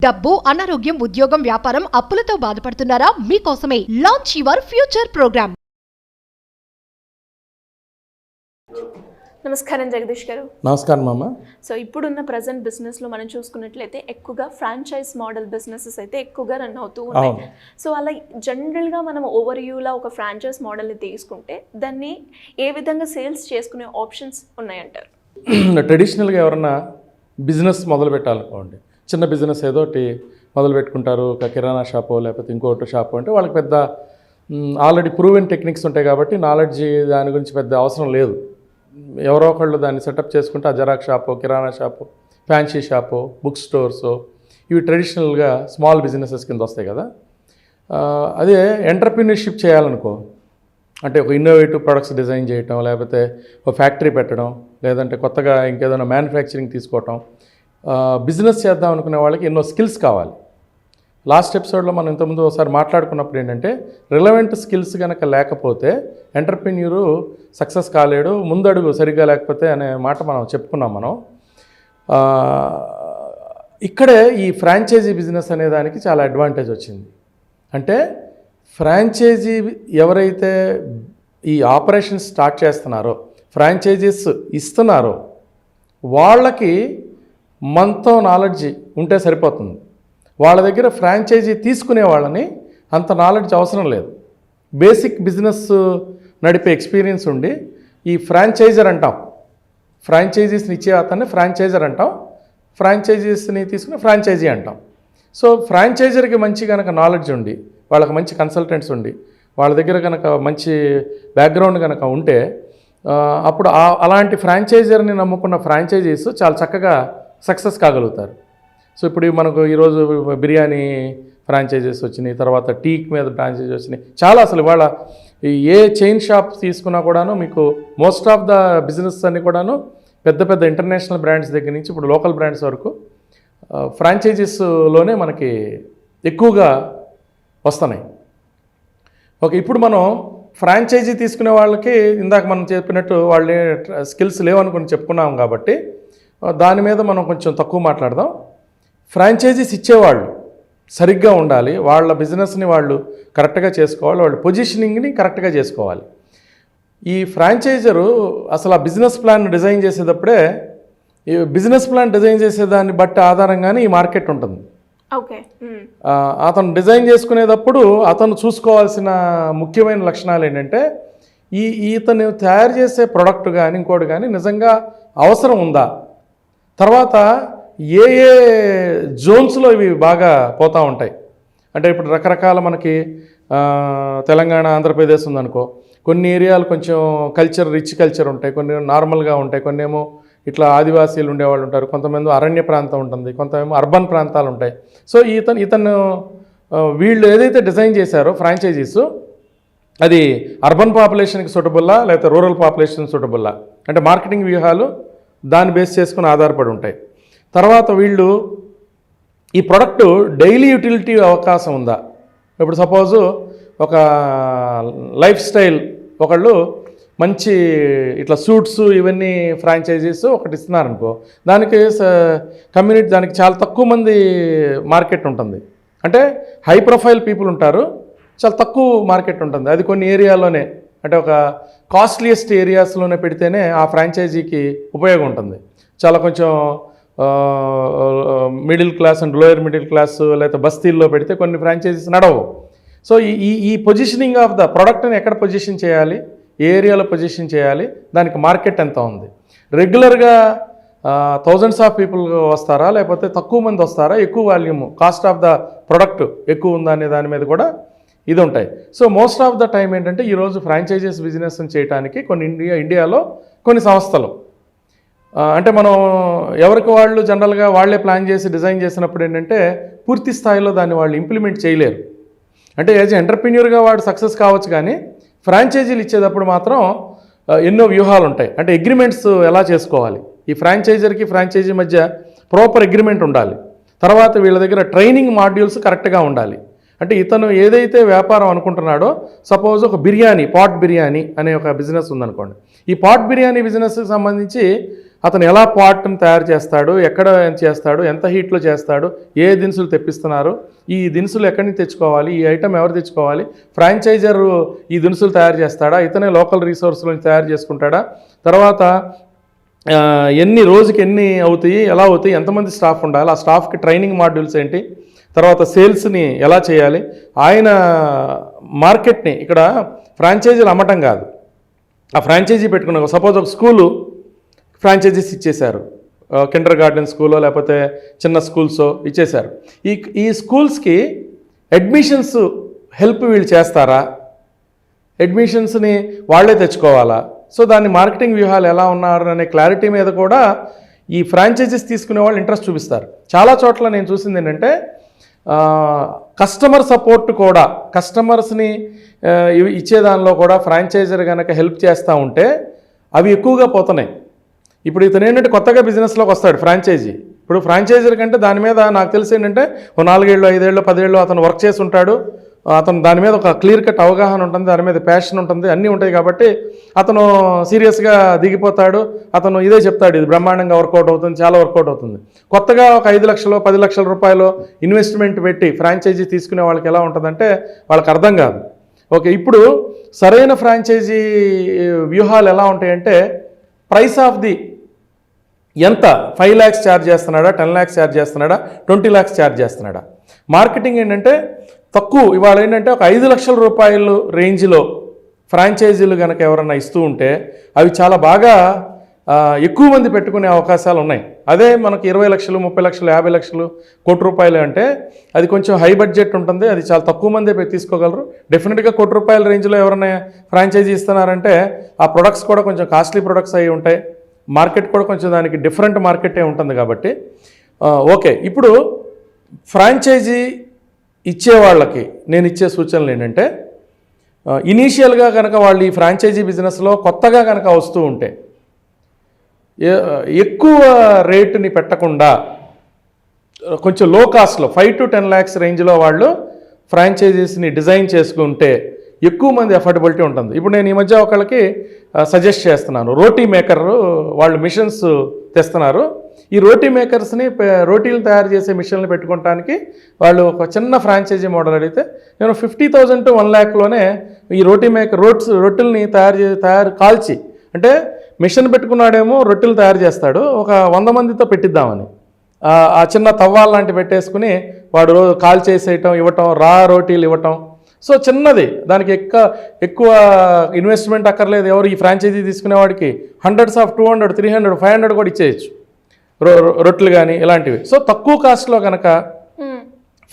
డబ్బు, అనారోగ్యం, ఉద్యోగం, వ్యాపారం, అప్పులతో బాధపడుతున్నారా? మీకోసమే లాంచ్ యువర్ ఫ్యూచర్ ప్రోగ్రామ్. నమస్కారం జగదీష్ గారు. నమస్కారం అమ్మ. సో ఇప్పుడున్న ప్రజెంట్ బిజినెస్లో మనం చూసుకున్నట్లయితే ఎక్కువగా ఫ్రాంచైజ్ మోడల్ బిజినెసెస్ అయితే ఎక్కువగా రన్ అవుతూ ఉన్నాయి. సో అలా జనరల్గా మనం ఓవర్ వ్యూలా ఒక ఫ్రాంచైజ్ మోడల్ని తీసుకుంటే దాన్ని ఏ విధంగా సేల్స్ చేసుకునే ఆప్షన్స్ ఉన్నాయంటారు? ట్రెడిషనల్గా ఎవరన్నా బిజినెస్ మొదలు పెట్టాలనుకోండి, చిన్న బిజినెస్ ఏదో ఒకటి మొదలు పెట్టుకుంటారు, ఒక కిరాణా షాపో లేకపోతే ఇంకోటి షాపు అంటే వాళ్ళకి పెద్ద ఆల్రెడీ ప్రూవెన్ టెక్నిక్స్ ఉంటాయి కాబట్టి నాలెడ్జ్ దాని గురించి పెద్ద అవసరం లేదు. ఎవరో ఒకళ్ళు దాన్ని సెటప్ చేసుకుంటే ఆ జెరాక్స్ షాపు, కిరాణా shop, fancy shop, book stores ఇవి ట్రెడిషనల్గా స్మాల్ బిజినెసెస్ కింద వస్తాయి కదా. అదే ఎంటర్ప్రీనర్షిప్ చేయాలనుకో, అంటే ఒక ఇన్నోవేటివ్ ప్రొడక్ట్స్ డిజైన్ చేయటం, లేకపోతే ఒక ఫ్యాక్టరీ పెట్టడం, లేదంటే కొత్తగా ఇంకేదైనా మ్యానుఫ్యాక్చరింగ్ తీసుకోవటం, బిజినెస్ చేద్దాం అనుకునే వాళ్ళకి ఎన్నో స్కిల్స్ కావాలి. లాస్ట్ ఎపిసోడ్లో మనం ఇంతకుముందు ఒకసారి మాట్లాడుకున్నప్పుడు ఏంటంటే రిలవెంట్ స్కిల్స్ కనుక లేకపోతే ఎంటర్ప్రెన్యూరు సక్సెస్ కాలేడు, ముందడుగు సరిగ్గా లేకపోతే అనే మాట మనం చెప్పుకున్నాం. మనం ఇక్కడే ఈ ఫ్రాంచైజీ బిజినెస్ అనే దానికి చాలా అడ్వాంటేజ్ వచ్చింది. అంటే ఫ్రాంచైజీ ఎవరైతే ఈ ఆపరేషన్ స్టార్ట్ చేస్తున్నారో, ఫ్రాంచైజీస్ ఇస్తున్నారో వాళ్ళకి మనతో నాలెడ్జ్ ఉంటే సరిపోతుంది. వాళ్ళ దగ్గర ఫ్రాంచైజీ తీసుకునే వాళ్ళని అంత నాలెడ్జ్ అవసరం లేదు. బేసిక్ బిజినెస్ నడిపే ఎక్స్పీరియన్స్ ఉండి ఈ ఫ్రాంచైజర్ అంటాం, ఫ్రాంచైజీస్ని ఇచ్చే అతన్ని ఫ్రాంచైజర్ అంటాం, ఫ్రాంచైజీస్ని తీసుకుని ఫ్రాంచైజీ అంటాం. సో ఫ్రాంచైజర్కి మంచి కనుక నాలెడ్జ్ ఉండి, వాళ్ళకి మంచి కన్సల్టెంట్స్ ఉండి, వాళ్ళ దగ్గర కనుక మంచి బ్యాక్గ్రౌండ్ కనుక ఉంటే అప్పుడు అలాంటి ఫ్రాంచైజర్ని నమ్ముకున్న ఫ్రాంచైజీస్ చాలా చక్కగా సక్సెస్ కాగలుగుతారు. సో ఇప్పుడు మనకు ఈరోజు బిర్యానీ ఫ్రాంచైజెస్ వచ్చినాయి, తర్వాత టీక్ మీద ఫ్రాంచైజీ వచ్చినాయి చాలా. అసలు ఇవాళ ఏ చైన్ షాప్ తీసుకున్నా కూడాను మీకు మోస్ట్ ఆఫ్ ద బిజినెస్ అన్ని కూడాను పెద్ద పెద్ద ఇంటర్నేషనల్ బ్రాండ్స్ దగ్గర నుంచి ఇప్పుడు లోకల్ బ్రాండ్స్ వరకు ఫ్రాంచైజీస్లోనే మనకి ఎక్కువగా వస్తున్నాయి. ఓకే, ఇప్పుడు మనం ఫ్రాంచైజీ తీసుకునే వాళ్ళకి ఇందాక మనం చెప్పినట్టు వాళ్ళే స్కిల్స్ లేవనుకుని చెప్పుకున్నాం కాబట్టి దాని మీద మనం కొంచెం తక్కువ మాట్లాడదాం. ఫ్రాంచైజీస్ ఇచ్చేవాళ్ళు సరిగ్గా ఉండాలి, వాళ్ళ బిజినెస్ని వాళ్ళు కరెక్ట్గా చేసుకోవాలి, వాళ్ళ పొజిషనింగ్ని కరెక్ట్గా చేసుకోవాలి. ఈ ఫ్రాంచైజరు అసలు ఆ బిజినెస్ ప్లాన్ డిజైన్ చేసేటప్పుడే, ఈ బిజినెస్ ప్లాన్ డిజైన్ చేసేదాన్ని బట్టి ఆధారంగానే ఈ మార్కెట్ ఉంటుంది. ఓకే, అతను డిజైన్ చేసుకునేటప్పుడు అతను చూసుకోవాల్సిన ముఖ్యమైన లక్షణాలు ఏంటంటే ఈతను తయారు చేసే ప్రోడక్ట్ కానీ ఇంకోటి కానీ నిజంగా అవసరం ఉందా, తర్వాత ఏ ఏ జోన్స్లో ఇవి బాగా పోతూ ఉంటాయి. అంటే ఇప్పుడు రకరకాల మనకి తెలంగాణ, ఆంధ్రప్రదేశ్ ఉందనుకో, కొన్ని ఏరియాలు కొంచెం కల్చర్ రిచ్ కల్చర్ ఉంటాయి, కొన్ని నార్మల్గా ఉంటాయి, కొన్ని ఏమో ఇట్లా ఆదివాసీలు ఉండేవాళ్ళు ఉంటారు, కొంతమంది అరణ్య ప్రాంతం ఉంటుంది, కొంతమేమో అర్బన్ ప్రాంతాలు ఉంటాయి. సో ఇతను వీళ్ళు ఏదైతే డిజైన్ చేశారో ఫ్రాంచైజీస్, అది అర్బన్ పాపులేషన్కి సూటబుల్లా లేకపోతే రూరల్ పాపులేషన్ సూటబుల్లా అంటే మార్కెటింగ్ వ్యూహాలు దాన్ని బేస్ చేసుకుని ఆధారపడి ఉంటాయి. తర్వాత వీళ్ళు ఈ ప్రోడక్ట్ డైలీ యూటిలిటీ అవకాశం ఉందా. ఇప్పుడు సపోజు ఒక లైఫ్ స్టైల్ ఒకళ్ళు మంచి ఇట్లా సూట్స్ ఇవన్నీ ఫ్రాంచైజీస్ ఒకటి ఇస్తున్నారనుకో, దానికి కమ్యూనిటీ దానికి చాలా తక్కువ మంది మార్కెట్ ఉంటుంది. అంటే హై ప్రొఫైల్ పీపుల్ ఉంటారు, చాలా తక్కువ మార్కెట్ ఉంటుంది. అది కొన్ని ఏరియాలోనే, అంటే ఒక కాస్ట్లీయెస్ట్ ఏరియాస్లోనే పెడితేనే ఆ ఫ్రాంచైజీకి ఉపయోగం ఉంటుంది. చాలా కొంచెం middle class and lower middle class లేకపోతే బస్తీల్లో పెడితే కొన్ని ఫ్రాంచైజీస్ నడవు. సో ఈ పొజిషనింగ్ ఆఫ్ ద ప్రోడక్ట్ని ఎక్కడ పొజిషన్ చేయాలి, ఏ ఏరియాలో పొజిషన్ చేయాలి, దానికి మార్కెట్ ఎంత ఉంది, రెగ్యులర్గా థౌజండ్స్ ఆఫ్ పీపుల్ వస్తారా లేకపోతే తక్కువ మంది వస్తారా, ఎక్కువ volume cost of the product ఎక్కువ ఉందా అనే దాని మీద కూడా ఇది ఉంటాయి. So most of the time ఏంటంటే ఈరోజు ఫ్రాంచైజీస్ బిజినెస్ చేయడానికి కొన్ని ఇండియాలో కొన్ని సంస్థలు, అంటే మనం ఎవరికి వాళ్ళు జనరల్గా వాళ్ళే ప్లాన్ చేసి డిజైన్ చేసినప్పుడు ఏంటంటే పూర్తి స్థాయిలో దాన్ని వాళ్ళు ఇంప్లిమెంట్ చేయలేరు. అంటే యాజ్ ఎంటర్ప్రెన్యూర్గా వాడు సక్సెస్ కావచ్చు, కానీ ఫ్రాంచైజీలు ఇచ్చేటప్పుడు మాత్రం ఎన్నో వ్యూహాలు ఉంటాయి. అంటే అగ్రిమెంట్స్ ఎలా చేసుకోవాలి, ఈ ఫ్రాంచైజర్కి ఫ్రాంచైజీ మధ్య ప్రాపర్ అగ్రిమెంట్ ఉండాలి. తర్వాత వీళ్ళ దగ్గర ట్రైనింగ్ మాడ్యూల్స్ కరెక్ట్గా ఉండాలి. అంటే ఇతను ఏదైతే వ్యాపారం అనుకుంటున్నాడో, సపోజ్ ఒక బిర్యానీ, పాట్ బిర్యానీ అనే ఒక బిజినెస్ ఉందనుకోండి. ఈ పాట్ బిర్యానీ బిజినెస్కి సంబంధించి అతను ఎలా పాట్ని తయారు చేస్తాడు, ఎక్కడ చేస్తాడు, ఎంత హీట్లో చేస్తాడు, ఏ దినుసులు తెప్పిస్తున్నారు, ఈ దినుసులు ఎక్కడి నుంచి తెచ్చుకోవాలి, ఈ ఐటమ్ ఎవరు తెచ్చుకోవాలి, ఫ్రాంచైజర్ ఈ దినుసులు తయారు చేస్తాడా, ఇతనే లోకల్ రిసోర్స్ నుంచి తయారు చేసుకుంటాడా, తర్వాత రోజుకి ఎన్ని అవుతాయి, ఎలా అవుతాయి, ఎంతమంది స్టాఫ్ ఉండాలి, ఆ స్టాఫ్కి ట్రైనింగ్ మాడ్యూల్స్ ఏంటి, తర్వాత సేల్స్ని ఎలా చేయాలి, ఆయన మార్కెట్ని ఇక్కడ ఫ్రాంచైజీలు అమ్మటం కాదు, ఆ ఫ్రాంచైజీ పెట్టుకున్న సపోజ్ ఒక స్కూలు ఫ్రాంచైజీస్ ఇచ్చేశారు, కిండర్ గార్డెన్ స్కూలో లేకపోతే చిన్న స్కూల్సో ఇచ్చేశారు. ఈ స్కూల్స్కి అడ్మిషన్స్ హెల్ప్ వీళ్ళు చేస్తారా, అడ్మిషన్స్ని వాళ్ళే తెచ్చుకోవాలా, సో దాన్ని మార్కెటింగ్ వ్యూహాలు ఎలా ఉన్నారు అనే క్లారిటీ మీద కూడా ఈ ఫ్రాంచైజీస్ తీసుకునే వాళ్ళు ఇంట్రెస్ట్ చూపిస్తారు. చాలా చోట్ల నేను చూసింది ఏంటంటే కస్టమర్ సపోర్ట్ కూడా, కస్టమర్స్ని ఇచ్చేదానిలో కూడా ఫ్రాంచైజర్ కనుక హెల్ప్ చేస్తూ ఉంటే అవి ఎక్కువగా పోతున్నాయి. ఇప్పుడు ఇతను ఏంటంటే కొత్తగా బిజినెస్లోకి వస్తాడు ఫ్రాంచైజీ. ఇప్పుడు ఫ్రాంచైజర్ కంటే దాని మీద నాకు తెలిసి ఏంటంటే 4 ఏళ్ళు 5 ఏళ్ళు 10 ఏళ్ళు అతను వర్క్ చేసి ఉంటాడు, అతను దాని మీద ఒక క్లియర్ కట్ అవగాహన ఉంటుంది, దాని మీద ప్యాషన్ ఉంటుంది, అన్నీ ఉంటాయి కాబట్టి అతను సీరియస్గా దిగిపోతాడు. అతను ఇదే చెప్తాడు, ఇది బ్రహ్మాండంగా వర్కౌట్ అవుతుంది, చాలా వర్కౌట్ అవుతుంది. కొత్తగా ఒక 5 లక్షలు 10 లక్షల రూపాయలు ఇన్వెస్ట్మెంట్ పెట్టి ఫ్రాంచైజీ తీసుకునే వాళ్ళకి ఎలా ఉంటుందంటే వాళ్ళకి అర్థం కాదు. ఓకే, ఇప్పుడు సరైన ఫ్రాంచైజీ వ్యూహాలు ఎలా ఉంటాయంటే ప్రైస్ ఆఫ్ ది ఎంత 5 lakhs ఛార్జ్ చేస్తున్నాడా, 10 lakhs ఛార్జ్ చేస్తున్నాడా, 20 lakhs ఛార్జ్ చేస్తున్నాడా. మార్కెటింగ్ ఏంటంటే తక్కువ, ఇవాళ ఏంటంటే ఒక 5 లక్షల రూపాయలు రేంజ్లో ఫ్రాంచైజీలు కనుక ఎవరన్నా ఇస్తూ ఉంటే అవి చాలా బాగా ఎక్కువ మంది పెట్టుకునే అవకాశాలు ఉన్నాయి. అదే మనకి 20 లక్షలు 30 లక్షలు 50 లక్షలు కోటి రూపాయలు అంటే అది కొంచెం హై బడ్జెట్ ఉంటుంది, అది చాలా తక్కువ మందే తీసుకోగలరు. డెఫినెట్గా కోటి రూపాయల రేంజ్లో ఎవరైనా ఫ్రాంచైజీ ఇస్తున్నారంటే ఆ ప్రొడక్ట్స్ కూడా కొంచెం కాస్ట్లీ ప్రొడక్ట్స్ అయి ఉంటాయి, మార్కెట్ కూడా కొంచెం దానికి డిఫరెంట్ మార్కెటే ఉంటుంది కాబట్టి. ఓకే, ఇప్పుడు ఫ్రాంచైజీ ఇచ్చే వాళ్ళకి నేను ఇచ్చే సూచనలు ఏంటంటే ఇనీషియల్గా కనుక వాళ్ళు ఈ ఫ్రాంచైజీ బిజినెస్లో కొత్తగా కనుక వస్తూ ఉంటే ఎక్కువ రేటుని పెట్టకుండా కొంచెం లో కాస్ట్లో 5 to 10 lakhs రేంజ్లో వాళ్ళు ఫ్రాంచైజీస్ని డిజైన్ చేసుకుంటే ఎక్కువ మంది అఫోర్డబిలిటీ ఉంటుంది. ఇప్పుడు నేను ఈ మధ్య ఒకళ్ళకి సజెస్ట్ చేస్తున్నాను, రోటీ మేకర్ వాళ్ళు మిషన్స్ తెస్తున్నారు. ఈ రోటీ మేకర్స్ని రోటీలు తయారు చేసే మిషన్లు పెట్టుకోవడానికి వాళ్ళు ఒక చిన్న ఫ్రాంచైజీ మోడల్ అడిగితే నేను 50,000 to 1 lakhలోనే ఈ రోటీ మేకర్ రొట్టెల్ని కాల్చి, అంటే మిషన్ పెట్టుకున్నాడేమో రొట్టెలు తయారు చేస్తాడు, ఒక 100 మందితో పెట్టిద్దామని ఆ చిన్న తవ్వాలు లాంటి పెట్టేసుకుని వాడు కాల్ చేసేయటం ఇవ్వటం, రా రోటీలు ఇవ్వటం. సో చిన్నది, దానికి ఎక్కువ ఇన్వెస్ట్మెంట్ అక్కర్లేదు. ఎవరు ఈ ఫ్రాంచైజీ తీసుకునేవాడికి hundreds of 200, 300, 500 కూడా ఇచ్చేయచ్చు రొట్టెలు కానీ ఇలాంటివి. సో తక్కువ కాస్ట్లో కనుక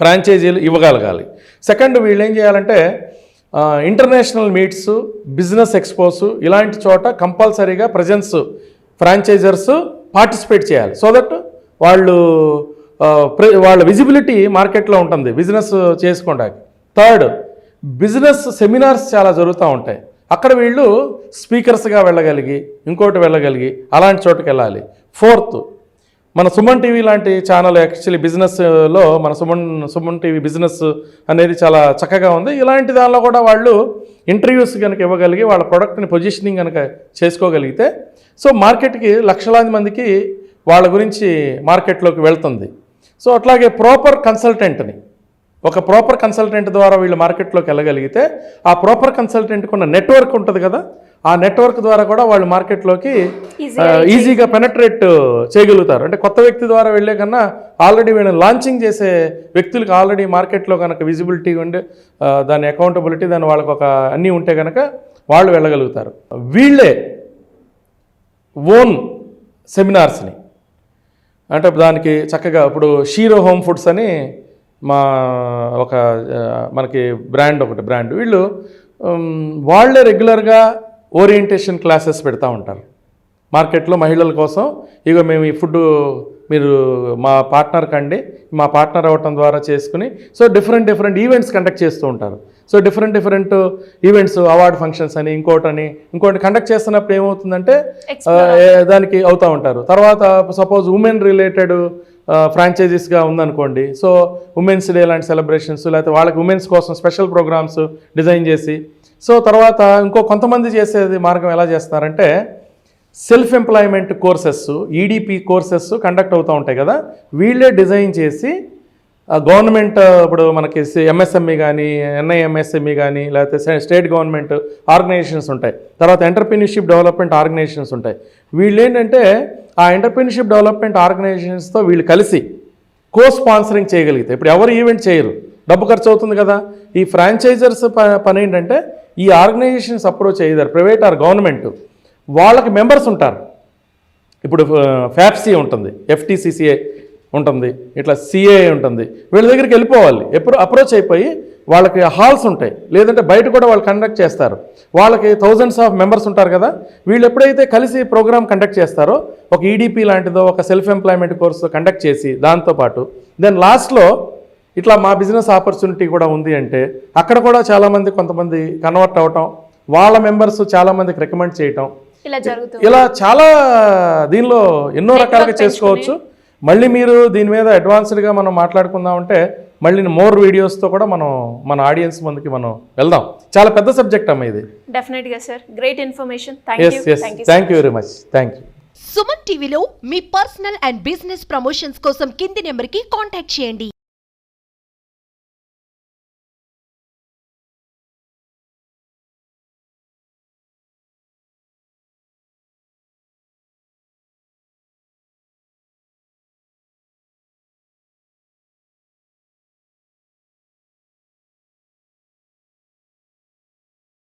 ఫ్రాంచైజీలు ఇవ్వగలగాలి. సెకండ్, వీళ్ళు ఏం చేయాలంటే ఇంటర్నేషనల్ మీట్స్, బిజినెస్ ఎక్స్పోస్ ఇలాంటి చోట కంపల్సరీగా ప్రజెన్స్ ఫ్రాంచైజర్స్ పార్టిసిపేట్ చేయాలి. సో దట్ వాళ్ళ విజిబిలిటీ మార్కెట్లో ఉంటుంది బిజినెస్ చేసుకోవడానికి. థర్డ్, బిజినెస్ సెమినార్స్ చాలా జరుగుతూ ఉంటాయి, అక్కడ వీళ్ళు స్పీకర్స్గా వెళ్ళగలిగి ఇంకోటి వెళ్ళగలిగి అలాంటి చోటుకి వెళ్ళాలి. ఫోర్త్, మన సుమన్ టీవీ లాంటి ఛానల్ యాక్చువల్లీ బిజినెస్లో మన సుమన్ టీవీ బిజినెస్ అనేది చాలా చక్కగా ఉంది. ఇలాంటి దానిలో కూడా వాళ్ళు ఇంటర్వ్యూస్ కనుక ఇవ్వగలిగి వాళ్ళ ప్రోడక్ట్ని పొజిషనింగ్ కనుక చేసుకోగలిగితే సో మార్కెట్కి లక్షలాది మందికి వాళ్ళ గురించి మార్కెట్లోకి వెళ్తుంది. సో అట్లాగే ప్రాపర్ కన్సల్టెంట్ ద్వారా వీళ్ళు మార్కెట్లోకి వెళ్ళగలిగితే ఆ ప్రాపర్ కన్సల్టెంట్కి ఉన్న నెట్వర్క్ ఉంటుంది కదా, ఆ నెట్వర్క్ ద్వారా కూడా వాళ్ళు మార్కెట్లోకి ఈజీగా పెనట్రేట్ చేయగలుగుతారు. అంటే కొత్త వ్యక్తి ద్వారా వెళ్ళే కన్నా ఆల్రెడీ వీళ్ళని లాంచింగ్ చేసే వ్యక్తులకు ఆల్రెడీ మార్కెట్లో కనుక విజిబిలిటీ ఉండి దాని అకౌంటబిలిటీ దాని వాళ్ళకి ఒక అన్నీ ఉంటే కనుక వాళ్ళు వెళ్ళగలుగుతారు. వీళ్ళే ఓన్ సెమినార్స్ని, అంటే దానికి చక్కగా ఇప్పుడు షీరో హోమ్ ఫుడ్స్ అని మనకి బ్రాండ్ వీళ్ళు వాళ్ళే రెగ్యులర్గా ఓరియంటేషన్ క్లాసెస్ పెడతా ఉంటారు మార్కెట్లో మహిళల కోసం. ఇక మేము ఈ ఫుడ్ మీరు మా పార్ట్నర్ కండి, మా పార్ట్నర్ అవ్వటం ద్వారా చేసుకుని సో డిఫరెంట్ ఈవెంట్స్ కండక్ట్ చేస్తూ ఉంటారు. So different events, award functions అని ఇంకోటి కండక్ట్ చేస్తున్నప్పుడు ఏమవుతుందంటే దానికి అవుతూ ఉంటారు. తర్వాత సపోజ్ ఉమెన్ రిలేటెడ్ ఫ్రాంచైజీస్గా ఉందనుకోండి, సో ఉమెన్స్ డే లాంటి సెలబ్రేషన్స్, లేకపోతే వాళ్ళకి ఉమెన్స్ కోసం స్పెషల్ ప్రోగ్రామ్స్ డిజైన్ చేసి, సో తర్వాత ఇంకో కొంతమంది చేసేది మార్గం ఎలా చేస్తారంటే self employment courses, EDP courses conduct అవుతూ ఉంటాయి కదా, వీళ్ళే డిజైన్ చేసి గవర్నమెంట్ ఇప్పుడు మనకి ఎంఎస్ఎంఈ కానీ, ఎన్ఐఎంఎస్ఎంఈ కానీ, లేకపోతే స్టేట్ గవర్నమెంట్ ఆర్గనైజేషన్స్ ఉంటాయి, తర్వాత ఎంటర్ప్రీనర్షిప్ డెవలప్మెంట్ ఆర్గనైజేషన్స్ ఉంటాయి. వీళ్ళు ఏంటంటే ఆ ఎంటర్ప్రీనర్షిప్ డెవలప్మెంట్ ఆర్గనైజేషన్స్తో వీళ్ళు కలిసి కో స్పాన్సరింగ్ చేయగలిగితే, ఇప్పుడు ఎవరు ఈవెంట్ చేయరు, డబ్బు ఖర్చు అవుతుంది కదా. ఈ ఫ్రాంచైజర్స్ పని ఏంటంటే ఈ ఆర్గనైజేషన్స్ అప్రోచ్ అయ్యారు, ప్రైవేట్ ఆర్ గవర్నమెంట్, వాళ్ళకి మెంబర్స్ ఉంటారు. ఇప్పుడు ఫ్యాప్సీ ఉంటుంది, ఎఫ్టీసీసీఏ ఉంటుంది, ఇట్లా సిఏ ఉంటుంది, వీళ్ళ దగ్గరికి వెళ్ళిపోవాలి, ఎప్పుడు అప్రోచ్ అయిపోయి వాళ్ళకి హాల్స్ ఉంటాయి, లేదంటే బయట కూడా వాళ్ళు కండక్ట్ చేస్తారు, వాళ్ళకి థౌజండ్స్ ఆఫ్ మెంబర్స్ ఉంటారు కదా, వీళ్ళు ఎప్పుడైతే కలిసి ప్రోగ్రామ్ కండక్ట్ చేస్తారో ఒక ఈడిపి లాంటిదో ఒక సెల్ఫ్ ఎంప్లాయ్మెంట్ కోర్సు కండక్ట్ చేసి దాంతోపాటు దెన్ లాస్ట్లో ఇట్లా మా బిజినెస్ ఆపర్చునిటీ కూడా ఉంది అంటే అక్కడ కూడా చాలామంది కొంతమంది కన్వర్ట్ అవటం, వాళ్ళ మెంబర్స్ చాలామందికి రికమెండ్ చేయటం, ఇలా జరుగుతుంది. ఇలా చాలా దీనిలో ఎన్నో రకాలుగా చేసుకోవచ్చు. మళ్ళీ మీరు దీని మీద అడ్వాన్స్డ్గా మనం మాట్లాడుకుందామంటే మళ్ళీ మోర్ వీడియోస్తో కూడా మనం మన ఆడియన్స్ ముందుకి మనం వెళ్దాం. చాలా పెద్ద సబ్జెక్ట్ అమ్మ ఇది. డెఫినెట్గా sir, great information. Thank you very much. Thank you. Suman టీవీలో మీ పర్సనల్ అండ్ బిజినెస్ ప్రమోషన్స్ కోసం కింది నెంబర్కి కాంటాక్ట్ చేయండి.